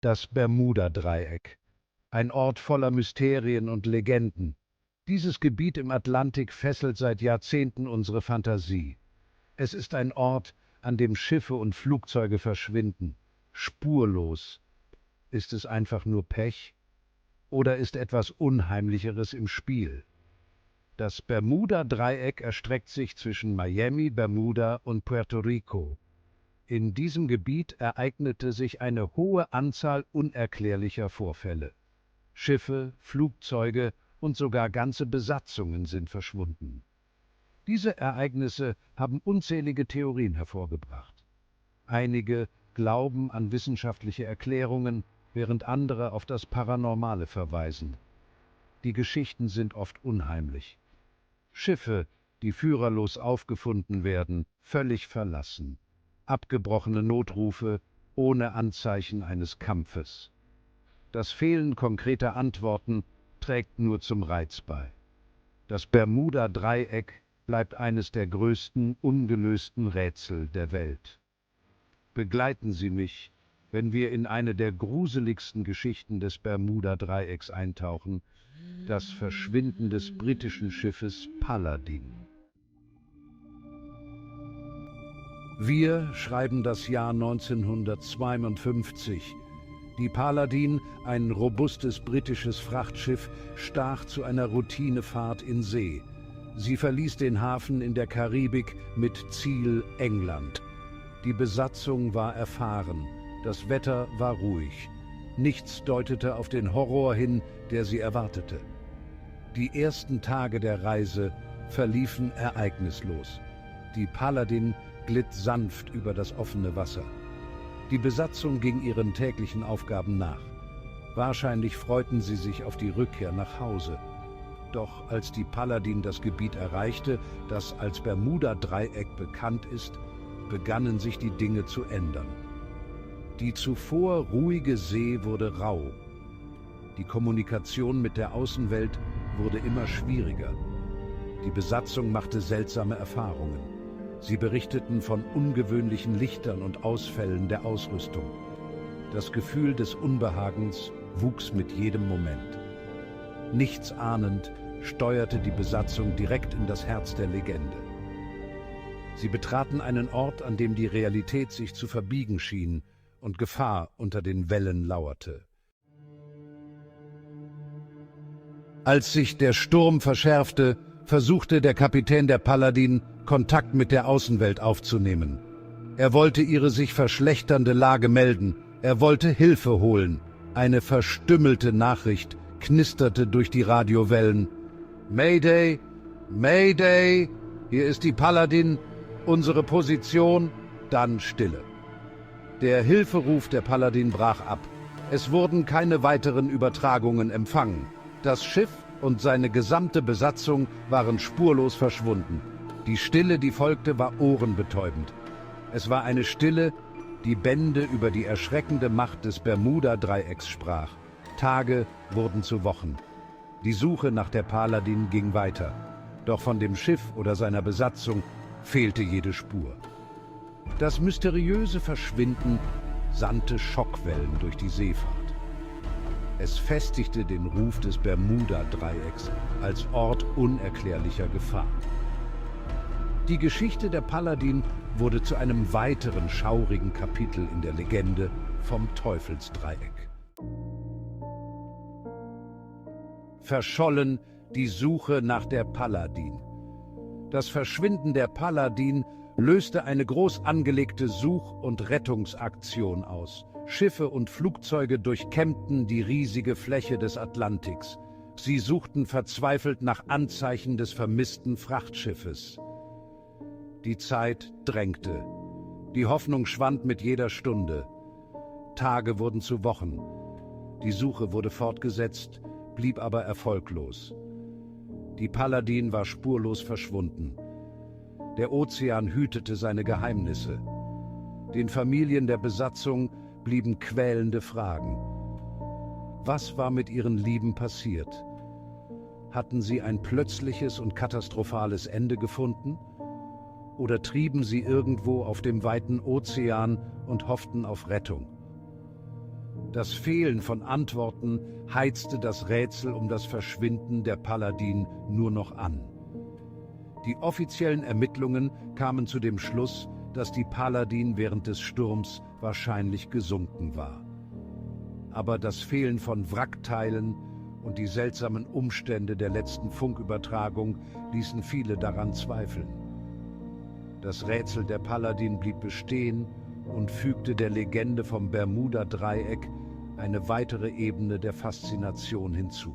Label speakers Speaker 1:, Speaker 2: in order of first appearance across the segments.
Speaker 1: Das Bermuda-Dreieck. Ein Ort voller Mysterien und Legenden. Dieses Gebiet im Atlantik fesselt seit Jahrzehnten unsere Fantasie. Es ist ein Ort, an dem Schiffe und Flugzeuge verschwinden. Spurlos. Ist es einfach nur Pech? Oder ist etwas Unheimlicheres im Spiel? Das Bermuda-Dreieck erstreckt sich zwischen Miami, Bermuda und Puerto Rico. In diesem Gebiet ereignete sich eine hohe Anzahl unerklärlicher Vorfälle. Schiffe, Flugzeuge und sogar ganze Besatzungen sind verschwunden. Diese Ereignisse haben unzählige Theorien hervorgebracht. Einige glauben an wissenschaftliche Erklärungen, während andere auf das Paranormale verweisen. Die Geschichten sind oft unheimlich. Schiffe, die führerlos aufgefunden werden, völlig verlassen. Abgebrochene Notrufe ohne Anzeichen eines Kampfes. Das Fehlen konkreter Antworten trägt nur zum Reiz bei. Das Bermuda-Dreieck bleibt eines der größten ungelösten Rätsel der Welt. Begleiten Sie mich, wenn wir in eine der gruseligsten Geschichten des Bermuda-Dreiecks eintauchen, das Verschwinden des britischen Schiffes Paladin. Wir schreiben das Jahr 1952. Die Paladin, ein robustes britisches Frachtschiff, stach zu einer Routinefahrt in See. Sie verließ den Hafen in der Karibik mit Ziel England. Die Besatzung war erfahren, das Wetter war ruhig. Nichts deutete auf den Horror hin, der sie erwartete. Die ersten Tage der Reise verliefen ereignislos. Die Paladin glitt sanft über das offene Wasser. Die Besatzung ging ihren täglichen Aufgaben nach. Wahrscheinlich freuten sie sich auf die Rückkehr nach Hause. Doch als die Paladin das Gebiet erreichte, das als Bermuda-Dreieck bekannt ist, begannen sich die Dinge zu ändern. Die zuvor ruhige See wurde rau. Die Kommunikation mit der Außenwelt wurde immer schwieriger. Die Besatzung machte seltsame Erfahrungen. Sie berichteten von ungewöhnlichen Lichtern und Ausfällen der Ausrüstung. Das Gefühl des Unbehagens wuchs mit jedem Moment. Nichts ahnend steuerte die Besatzung direkt in das Herz der Legende. Sie betraten einen Ort, an dem die Realität sich zu verbiegen schien und Gefahr unter den Wellen lauerte. Als sich der Sturm verschärfte, versuchte der Kapitän der Paladin, Kontakt mit der Außenwelt aufzunehmen. Er wollte ihre sich verschlechternde Lage melden, er wollte Hilfe holen. Eine verstümmelte Nachricht knisterte durch die Radiowellen. »Mayday! Mayday! Hier ist die Paladin, unsere Position!« Dann Stille. Der Hilferuf der Paladin brach ab. Es wurden keine weiteren Übertragungen empfangen. Das Schiff und seine gesamte Besatzung waren spurlos verschwunden. Die Stille, die folgte, war ohrenbetäubend. Es war eine Stille, die Bände über die erschreckende Macht des Bermuda-Dreiecks sprach. Tage wurden zu Wochen. Die Suche nach der Paladin ging weiter. Doch von dem Schiff oder seiner Besatzung fehlte jede Spur. Das mysteriöse Verschwinden sandte Schockwellen durch die Seefahrt. Es festigte den Ruf des Bermuda-Dreiecks als Ort unerklärlicher Gefahr. Die Geschichte der Paladin wurde zu einem weiteren schaurigen Kapitel in der Legende vom Teufelsdreieck. Verschollen die Suche nach der Paladin. Das Verschwinden der Paladin löste eine groß angelegte Such- und Rettungsaktion aus. Schiffe und Flugzeuge durchkämmten die riesige Fläche des Atlantiks. Sie suchten verzweifelt nach Anzeichen des vermissten Frachtschiffes. Die Zeit drängte. Die Hoffnung schwand mit jeder Stunde. Tage wurden zu Wochen. Die Suche wurde fortgesetzt, blieb aber erfolglos. Die Paladin war spurlos verschwunden. Der Ozean hütete seine Geheimnisse. Den Familien der Besatzung blieben quälende Fragen. Was war mit ihren Lieben passiert? Hatten sie ein plötzliches und katastrophales Ende gefunden? Oder trieben sie irgendwo auf dem weiten Ozean und hofften auf Rettung? Das Fehlen von Antworten heizte das Rätsel um das Verschwinden der Paladin nur noch an. Die offiziellen Ermittlungen kamen zu dem Schluss, dass die Paladin während des Sturms wahrscheinlich gesunken war. Aber das Fehlen von Wrackteilen und die seltsamen Umstände der letzten Funkübertragung ließen viele daran zweifeln. Das Rätsel der Paladin blieb bestehen und fügte der Legende vom Bermuda-Dreieck eine weitere Ebene der Faszination hinzu.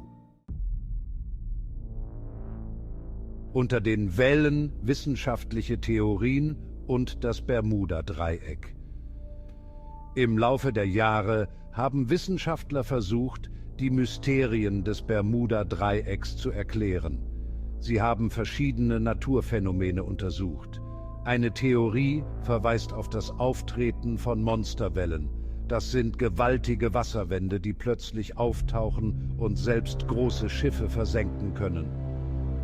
Speaker 1: Unter den Wellen wissenschaftliche Theorien und das Bermuda-Dreieck. Im Laufe der Jahre haben Wissenschaftler versucht, die Mysterien des Bermuda-Dreiecks zu erklären. Sie haben verschiedene Naturphänomene untersucht. Eine Theorie verweist auf das Auftreten von Monsterwellen. Das sind gewaltige Wasserwände, die plötzlich auftauchen und selbst große Schiffe versenken können.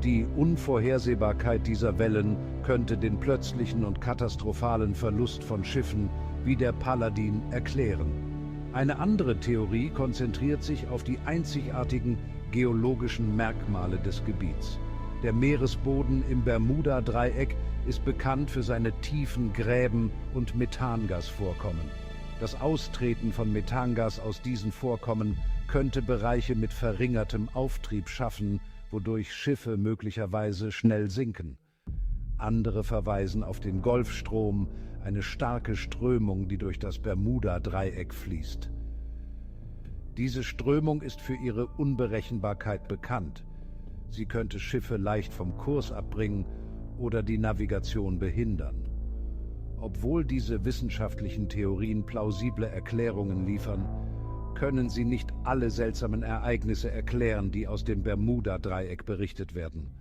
Speaker 1: Die Unvorhersehbarkeit dieser Wellen könnte den plötzlichen und katastrophalen Verlust von Schiffen wie der Paladin erklären. Eine andere Theorie konzentriert sich auf die einzigartigen geologischen Merkmale des Gebiets. Der Meeresboden im Bermuda-Dreieck ist bekannt für seine tiefen Gräben und Methangasvorkommen. Das Austreten von Methangas aus diesen Vorkommen könnte Bereiche mit verringertem Auftrieb schaffen, wodurch Schiffe möglicherweise schnell sinken. Andere verweisen auf den Golfstrom, eine starke Strömung, die durch das Bermuda-Dreieck fließt. Diese Strömung ist für ihre Unberechenbarkeit bekannt. Sie könnte Schiffe leicht vom Kurs abbringen oder die Navigation behindern. Obwohl diese wissenschaftlichen Theorien plausible Erklärungen liefern, können sie nicht alle seltsamen Ereignisse erklären, die aus dem Bermuda-Dreieck berichtet werden.